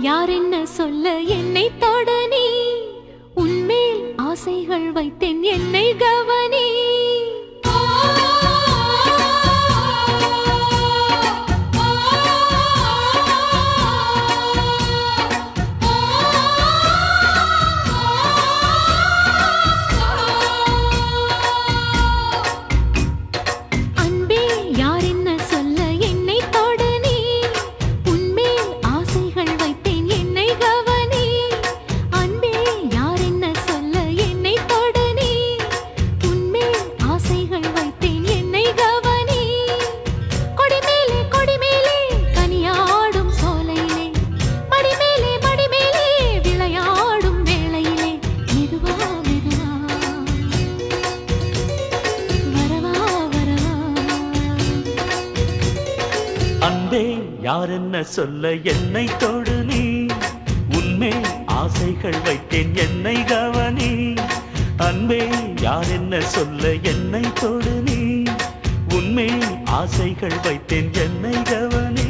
யார் என்ன சொல்ல என்னை தொட நீ உன்மேல் ஆசைகள் வைத்தேன் என்னை கவனி அன்பே யார் என்ன சொல்ல என்னை தொடு நீ உன்மேல் ஆசைகள் வைத்தேன் என்னை கவனி அன்பே யார் என்ன சொல்ல என்னை தொடு நீ உன்மேல் ஆசைகள் வைத்தேன் என்னை கவனி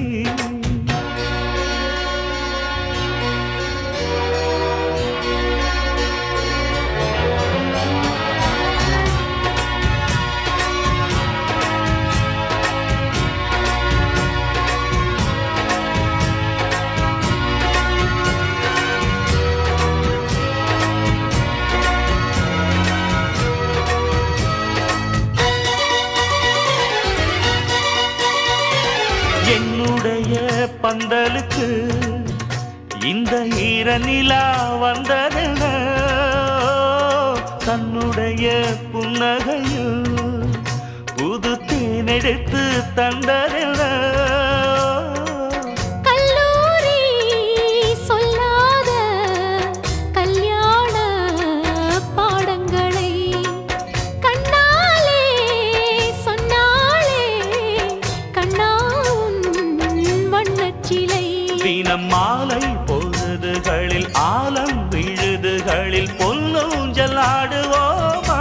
என்னுடைய பந்தலுக்கு இந்த ஈரநிலா வந்ததென தன்னுடைய புன்னகையில் புது தேனெடுத்து தந்ததென தினம் மாலை பொழுதுகளில் ஆலம் விழுதுகளில் பொன்னூஞ்சல் ஆடுவோமா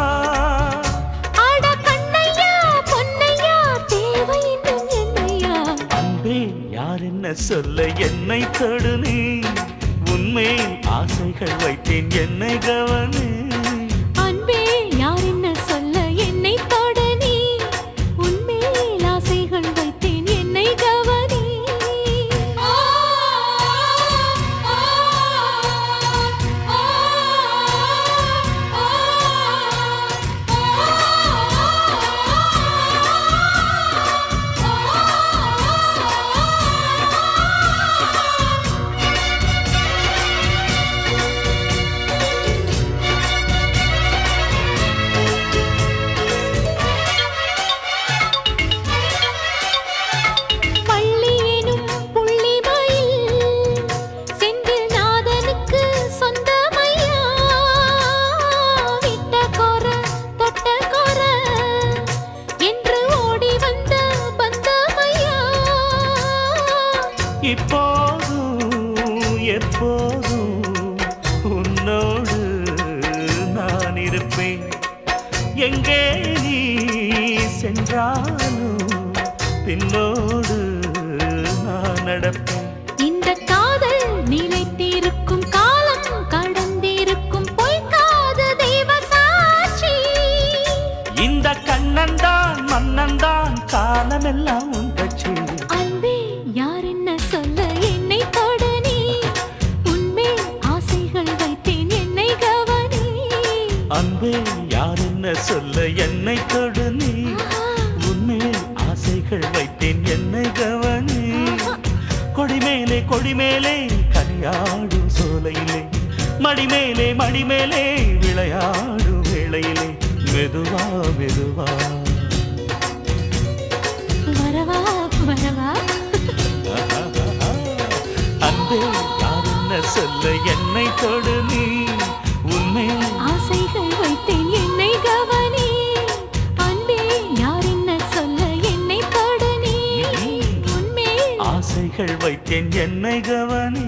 அன்பே யார் என்ன சொல்ல என்னை தொடு நீ உன்மேல் ஆசைகள் வைத்தேன் என்னை கவனி அன்பே யார் என்ன சொல்ல என்னை தொடு நீ உன்மேல் ஆசைகள் வைத்தேன் என்னை கவனி இப்போதும் எப்போதும் உன்னோடு நான் இருப்பேன் எங்கே நீ சென்றாலும் பின்னோடு நான் நடப்பேன் இந்த காதல் நிலைத்திருக்கும் காலம் கடந்திருக்கும் பொய்க்காத தெய்வ சாட்சி இந்த கண்ணன்தான் மன்னன்தான் காலமெல்லாம் உண்டச்சி அன்பே யார் என்ன சொல்ல என்னை தொட நீ உன்மேல் ஆசைகள் வைத்தேன் என்னை கவனி அன்பே யார் என்ன சொல்ல என்னை தொடு நீ உன்மேல் ஆசைகள் வைத்தேன் என்னை கவனி கொடிமேலே கனியாடும் சோலையிலே மடிமேலே விளையாடும் வேளையிலே மெதுவா மெதுவா வரவா வரவா அன்பே யார் என்ன சொல்ல என்னை தொடு நீ உன்மேல் ஆசைகள் வைத்தேன் என்னை கவனி அன்பே யார் என்ன சொல்ல என்னை தொடு நீ உன்மேல் ஆசைகள் வைத்தேன் என்னை கவனி